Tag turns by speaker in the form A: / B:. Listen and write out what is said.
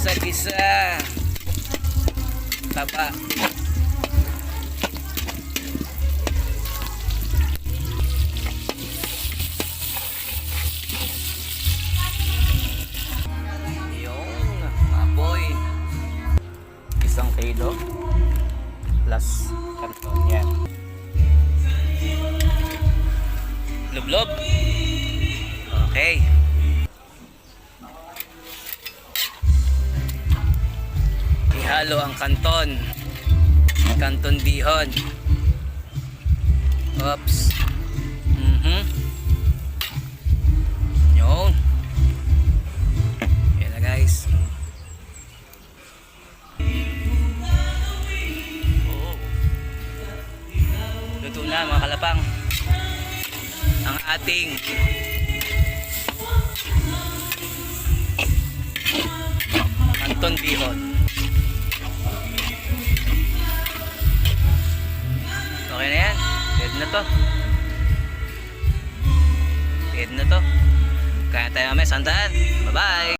A: gisa-gisa. Taba. Yung apoy. 1 kilo plus kanton. Yan. Lublob. Okay. Ihalo ang kanton. Kanton bihon. Oops. Yun. Yan na guys. Luto na mga kalapang ang ating kanton bihon. Okay na yan. Pwede na to. Kaya tayo mamaya. Santaan. Bye bye.